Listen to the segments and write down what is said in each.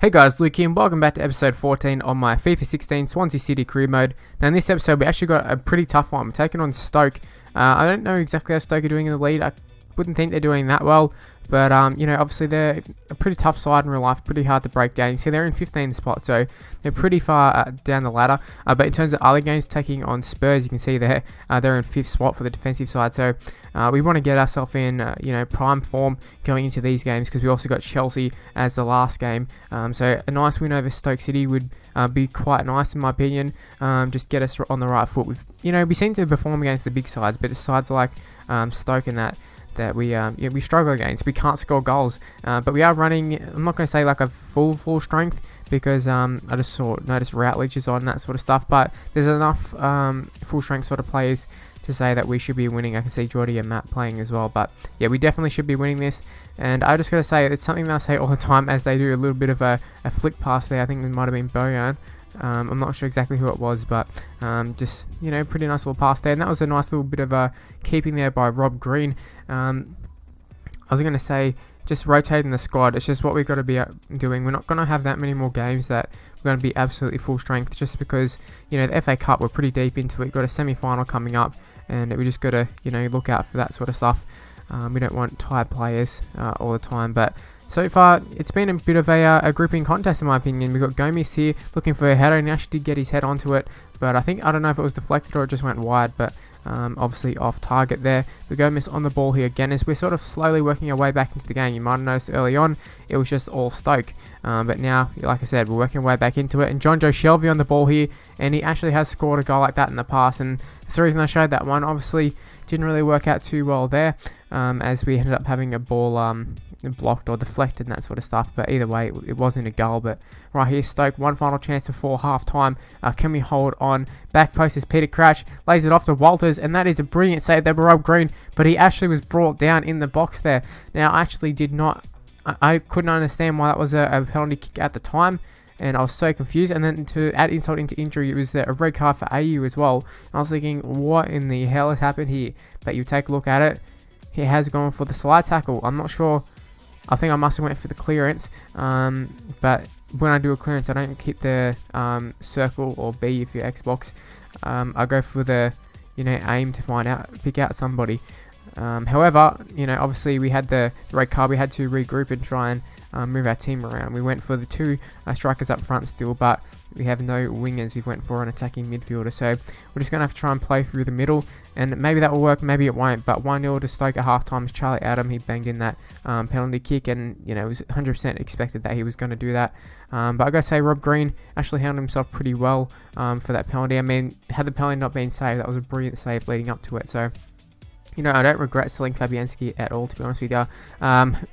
Hey guys, Luke here and welcome back to episode 14 on my FIFA 16 Swansea City career mode. Now in this episode we actually got a pretty tough one. We're taking on Stoke. I don't know exactly how Stoke are doing in the lead. I wouldn't think they're doing that well. But, obviously they're a pretty tough side in real life, pretty hard to break down. You see they're in 15th spot, so they're pretty far down the ladder. But in terms of other games, taking on Spurs, you can see they're in 5th spot for the defensive side. So we want to get ourselves in, prime form going into these games, because we also got Chelsea as the last game. So a nice win over Stoke City would be quite nice in my opinion. Just get us on the right foot. We seem to perform against the big sides, but the sides like Stoke and that we struggle against. We can't score goals, but we are running. I'm not going to say like a full strength, because I just noticed Routledge is on that sort of stuff. But there's enough full strength sort of players to say that we should be winning. I can see Jordy and Matt playing as well, but yeah, we definitely should be winning this. And I just got to say, it's something that I say all the time as they do a little bit of a flick pass there. I think it might have been Bojan. I'm not sure exactly who it was, but just, pretty nice little pass there. And that was a nice little bit of a keeping there by Rob Green. I was going to say, just rotating the squad. It's just what we've got to be doing. We're not going to have that many more games that we're going to be absolutely full strength, just because, the FA Cup, we're pretty deep into it. We've got a semi-final coming up, and we just got to, look out for that sort of stuff. We don't want tired players all the time, but so far, it's been a bit of a grouping contest in my opinion. We've got Gomez here looking for a header, and he actually did get his head onto it, but I don't know if it was deflected or it just went wide, but obviously off target there. We Gomez on the ball here again as we're sort of slowly working our way back into the game. You might have noticed early on, it was just all Stoke, but now, like I said, we're working our way back into it, and John Joe Shelvey on the ball here, and he actually has scored a goal like that in the past, and that's the reason I showed that one. Obviously, didn't really work out too well there, as we ended up having a ball blocked or deflected and that sort of stuff, but either way it wasn't a goal. But right here, Stoke, one final chance before half time. Can we hold on? Back post is Peter Crouch, lays it off to Walters, and that is a brilliant save there by Rob Green, but he actually was brought down in the box there. Now I actually I couldn't understand why that was a penalty kick at the time, and I was so confused. And then to add insult into injury, it was a red card for AU as well, and I was thinking, what in the hell has happened here? But you take a look at it, he has gone for the slide tackle. I'm not sure, I think I must have went for the clearance, but when I do a clearance, I don't hit the circle or B if you're Xbox. I go for the aim to pick out somebody. However, obviously we had the red card. We had to regroup and try and move our team around. We went for the two strikers up front still, but we have no wingers. We went for an attacking midfielder, so we're just going to have to try and play through the middle, and maybe that will work, maybe it won't. But 1-0 to Stoke at half-time. Charlie Adam, he banged in that penalty kick, and it was 100% expected that he was going to do that. But I gotta say, Rob Green actually handled himself pretty well for that penalty. I mean, had the penalty not been saved, that was a brilliant save leading up to it. So I don't regret selling Fabianski at all, to be honest with you.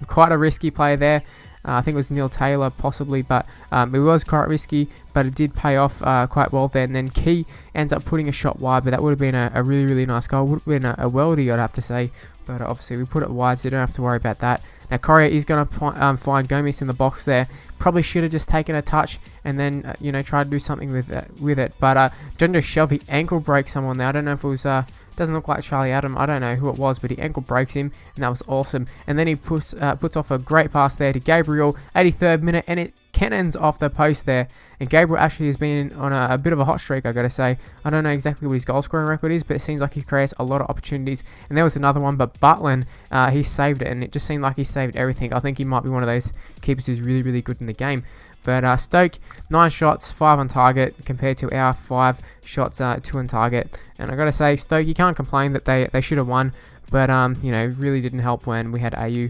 Quite a risky play there. I think it was Neil Taylor possibly, but it was quite risky, but it did pay off quite well there. And then Key ends up putting a shot wide, but that would have been a really, really nice goal. Would have been a worldie, I'd have to say, but obviously we put it wide, so you don't have to worry about that. Now Correa is going to find Gomez in the box there. Probably should have just taken a touch and then try to do something with it. But John Joe Shelvey ankle breaks someone there. I don't know if it was doesn't look like Charlie Adam. I don't know who it was, but he ankle breaks him, and that was awesome. And then he puts off a great pass there to Gabriel, 83rd minute, and it cannons off the post there. And Gabriel actually has been on a bit of a hot streak, I gotta say. I don't know exactly what his goal scoring record is, but it seems like he creates a lot of opportunities. And there was another one, but Butland, he saved it, and it just seemed like he saved everything. I think he might be one of those keepers who's really, really good in the game. But Stoke, 9 shots, 5 on target, compared to our 5 shots, 2 on target. And I gotta say, Stoke, you can't complain that they should have won, but really didn't help when we had AU,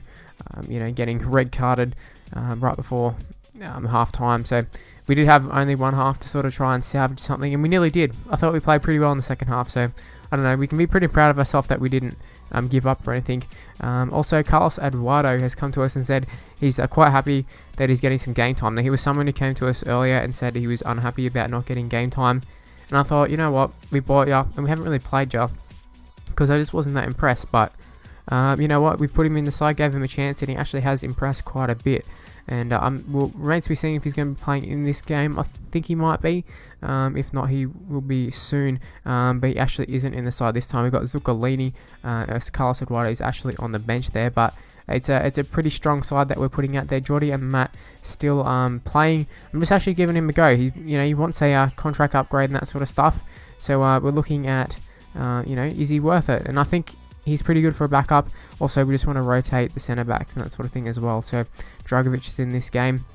getting red carded right before half time. So we did have only one half to sort of try and salvage something, and we nearly did. I thought we played pretty well in the second half, so I don't know, we can be pretty proud of ourselves that we didn't give up or anything. Also, Carlos Eduardo has come to us and said he's quite happy that he's getting some game time. Now, he was someone who came to us earlier and said he was unhappy about not getting game time, and I thought, you know what, we bought ya and we haven't really played ya, because I just wasn't that impressed. But you know what, we've put him in the side, gave him a chance, and he actually has impressed quite a bit. And remains to be seen if he's going to be playing in this game. I think he might be. If not, he will be soon. But he actually isn't in the side this time. We've got Zuccolini. Carlos Eduardo is actually on the bench there. But it's a pretty strong side that we're putting out there. Jordy and Matt still playing. I'm just actually giving him a go. He wants a contract upgrade and that sort of stuff. So we're looking at is he worth it? And I think he's pretty good for a backup. Also, we just want to rotate the centre backs and that sort of thing as well. So Dragovic is in this game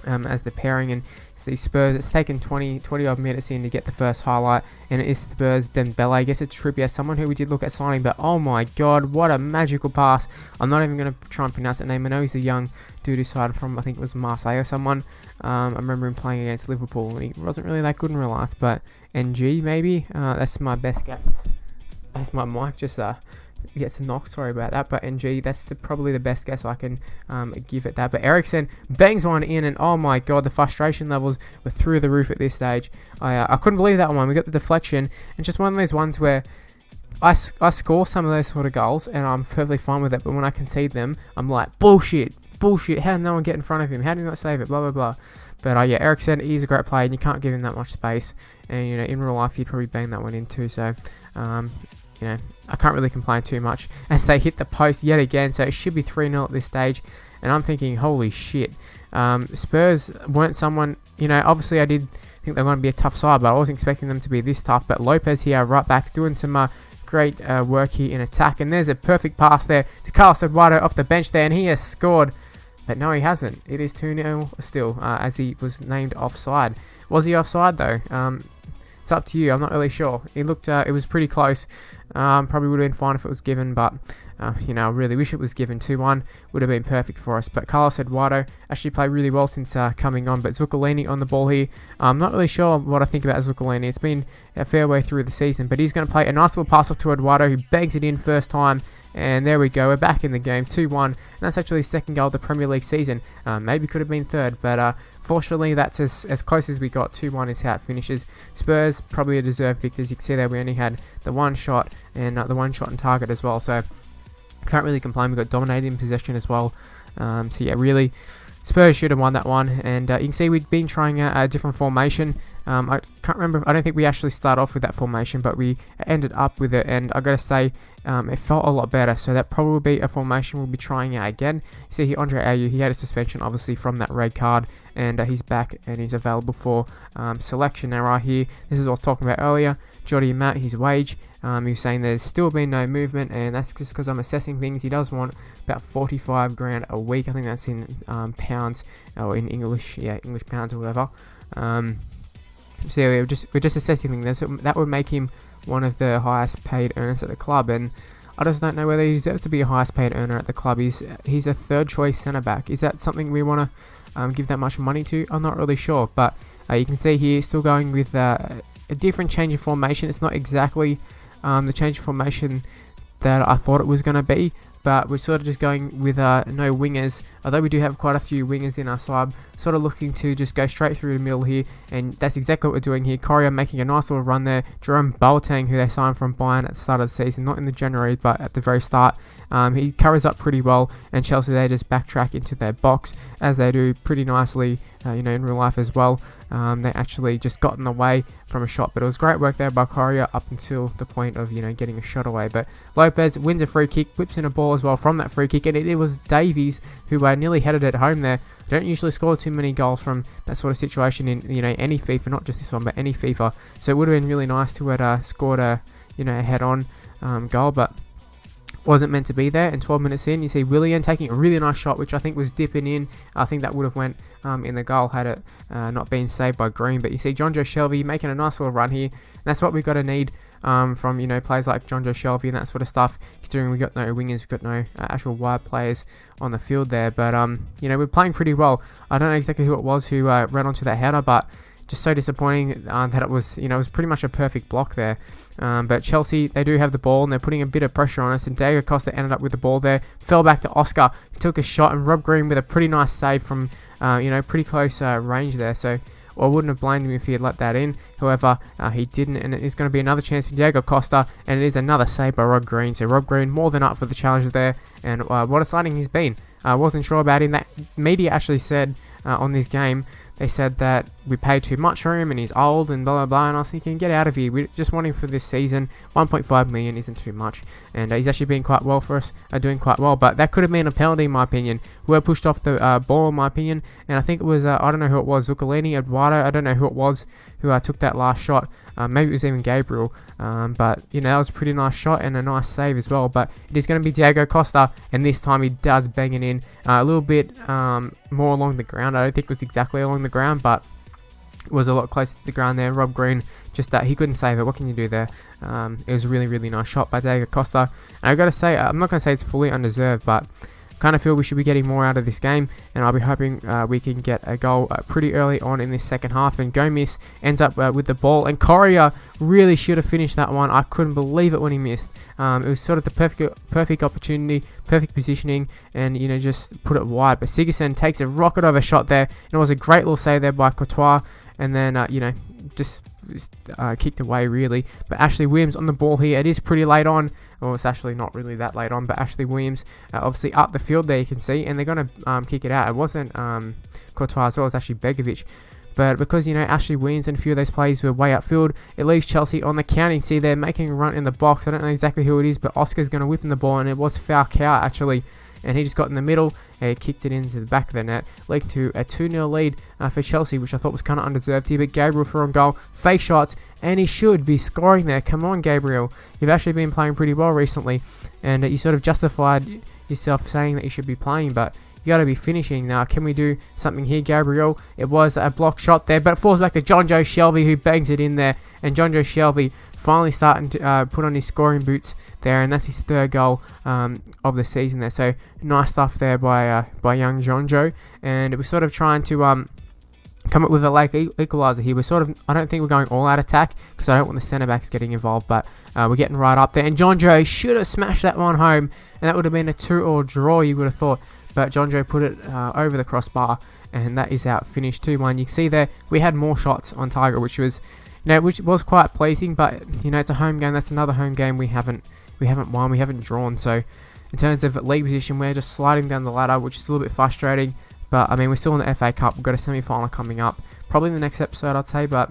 as the pairing, and see Spurs. It's taken 20 odd minutes in to get the first highlight, and it is Spurs Dembele. I guess it's Trippier, someone who we did look at signing, but oh my god, what a magical pass. I'm not even going to try and pronounce that name. I know he's a young dude who started from, I think it was Marseille or someone. I remember him playing against Liverpool, and he wasn't really that good in real life, but NG maybe. That's my best guess. That's my mic just gets a knock, sorry about that, but NG, that's probably the best guess I can give it that. But Eriksen bangs one in, and oh my god, the frustration levels were through the roof at this stage. I couldn't believe that one. We got the deflection, and just one of those ones where I score some of those sort of goals and I'm perfectly fine with it, but when I concede them, I'm like, bullshit, how did no one get in front of him, how did he not save it, blah blah blah. But yeah, Eriksen, he's a great player, and you can't give him that much space, and in real life he'd probably bang that one in too. So I can't really complain too much as they hit the post yet again. So it should be 3-0 at this stage, and I'm thinking, holy shit. Spurs weren't someone, obviously I did think they were going to be a tough side, but I wasn't expecting them to be this tough. But Lopez here, right back, doing some great work here in attack, and there's a perfect pass there to Carlos Eduardo off the bench there, and he has scored. But no, he hasn't. It is 2-0 still, as he was named offside. Was he offside though? It's up to you. I'm not really sure. It looked, it was pretty close. Probably would have been fine if it was given, but I really wish it was given. 2-1 would have been perfect for us. But Carlos Eduardo actually played really well since coming on. But Zuccolini on the ball here. I'm not really sure what I think about Zuccolini. It's been a fair way through the season, but he's going to play a nice little pass off to Eduardo, who bangs it in first time. And there we go, we're back in the game, 2-1, and that's actually his second goal of the Premier League season. Maybe could have been third, but fortunately that's as close as we got. 2-1 is how it finishes. Spurs, probably a deserved victors. You can see there we only had the one shot, and the one shot on target as well, so can't really complain. We got dominated in possession as well. So yeah, really, Spurs should have won that one, and you can see we've been trying a different formation. I can't remember, I don't think we actually started off with that formation, but we ended up with it, and I gotta say, it felt a lot better. So that probably will be a formation we'll be trying out again. You see here, Andre Ayew, he had a suspension obviously from that red card, and he's back and he's available for selection. Now right here, this is what I was talking about earlier, Jordy and Matt, his wage. He was saying there's still been no movement, and that's just because I'm assessing things. He does want about 45 grand a week. I think that's in pounds, or in English, English pounds or whatever. So we're just assessing things. That would make him one of the highest paid earners at the club, and I just don't know whether he deserves to be a highest paid earner at the club. He's a third choice centre back. Is that something we want to give that much money to? I'm not really sure, but you can see here still going with a different change of formation. It's not exactly the change of formation that I thought it was going to be, but we're sort of just going with no wingers, although we do have quite a few wingers in our side, sort of looking to just go straight through the middle here, and that's exactly what we're doing here. Correa making a nice little run there. Jerome Boateng, who they signed from Bayern at the start of the season, not in the January, but at the very start, he covers up pretty well, and Chelsea, they just backtrack into their box, as they do pretty nicely, in real life as well. They actually just got in the way from a shot, but it was great work there by Correa up until the point of getting a shot away. But Lopez wins a free kick, whips in a ball as well from that free kick, and it was Davies who nearly headed it home there. Don't usually score too many goals from that sort of situation in any FIFA, not just this one, but any FIFA. So it would have been really nice to have scored a head-on goal, but wasn't meant to be there. And 12 minutes in, you see Willian taking a really nice shot, which I think was dipping in. I think that would have went in the goal had it not been saved by Green. But you see Jonjo Shelvey making a nice little run here. And that's what we've got to need from players like Jonjo Shelvey and that sort of stuff, considering we've got no wingers, we've got no actual wide players on the field there. But we're playing pretty well. I don't know exactly who it was who ran onto that header, but just so disappointing that it was pretty much a perfect block there. But Chelsea, they do have the ball, and they're putting a bit of pressure on us, and Diego Costa ended up with the ball there, fell back to Oscar, he took a shot, and Rob Green with a pretty nice save from pretty close range there. So I wouldn't have blamed him if he had let that in. However, he didn't, and it is going to be another chance for Diego Costa, and it is another save by Rob Green. So Rob Green more than up for the challenge there, and what a signing he's been. I wasn't sure about him. That media actually said on this game they said that we paid too much for him and he's old and blah blah blah, and I was thinking, get out of here, we just want him for this season. 1.5 million isn't too much, and he's actually been quite well for us, doing quite well, but that could have been a penalty in my opinion. We were pushed off the ball in my opinion, and I think it was, I don't know who it was, Zuccolini, Eduardo, I don't know who it was who took that last shot. Maybe it was even Gabriel, but you know, that was a pretty nice shot and a nice save as well. But it is going to be Diego Costa, and this time he does bang it in a little bit more along the ground. I don't think it was exactly along the ground, but it was a lot closer to the ground there. Rob Green, just that he couldn't save it. What can you do there? It was a really, really nice shot by Diego Costa, and I've got to say, I'm not going to say it's fully undeserved, but kind of feel we should be getting more out of this game, and I'll be hoping we can get a goal pretty early on in this second half. And Gomes ends up with the ball, and Correa really should have finished that one. I couldn't believe it when he missed. It was sort of the perfect opportunity, perfect positioning, and you know, just put it wide. But Sigurdsson takes a rocket of a shot there, and it was a great little save there by Courtois, and then you know, just kicked away really. But Ashley Williams on the ball here. It is pretty late on, well, it's actually not really that late on, but Ashley Williams obviously up the field there, you can see, and they're going to kick it out. It wasn't Courtois as well, it's actually Begovic. But because, you know, Ashley Williams and a few of those players were way upfield, it leaves Chelsea on the counting. See, they're making a run in the box. I don't know exactly who it is, but Oscar's going to whip in the ball, and it was Falcao actually, and he just got in the middle and kicked it into the back of the net, leading to a 2-0 lead for Chelsea, which I thought was kind of undeserved here. But Gabriel for on goal, fake shots, and he should be scoring there. Come on, Gabriel, you've actually been playing pretty well recently, and you sort of justified yourself saying that you should be playing, but you got to be finishing now. Can we do something here, Gabriel? It was a block shot there, but it falls back to John Joe Shelby, who bangs it in there, and John Joe Shelby finally starting to put on his scoring boots there, and that's his third goal of the season there. So nice stuff there by young John Joe, and it was sort of trying to come up with a late equaliser here. We're sort of, I don't think we're going all out attack because I don't want the centre backs getting involved, but we're getting right up there, and John Joe should have smashed that one home, and that would have been a 2-2 draw, you would have thought, but John Joe put it over the crossbar, and that is out, finished 2-1. You can see there we had more shots on target, which was, you know, which was quite pleasing, but you know, it's a home game. That's another home game we haven't won, we haven't drawn. So in terms of league position, we're just sliding down the ladder, which is a little bit frustrating. But I mean, we're still in the FA Cup. We've got a semi-final coming up, probably in the next episode, I'd say. But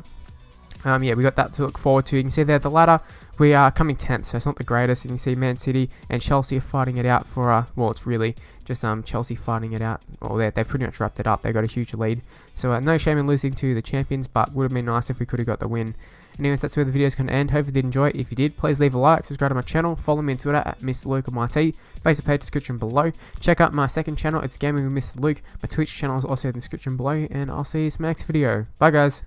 yeah, we got that to look forward to. You can see there the ladder. We are coming 10th, so it's not the greatest. You can see Man City and Chelsea are fighting it out for, well, it's really just Chelsea fighting it out. Well, they've pretty much wrapped it up. They've got a huge lead. So no shame in losing to the champions, but would have been nice if we could have got the win. Anyways, that's where the video is going to end. Hope you did enjoy it. If you did, please leave a like, subscribe to my channel, follow me on Twitter at Mr. Luke on my T. Facebook page description below. Check out my second channel, it's Gaming with Mr. Luke. My Twitch channel is also in the description below, and I'll see you in the next video. Bye guys.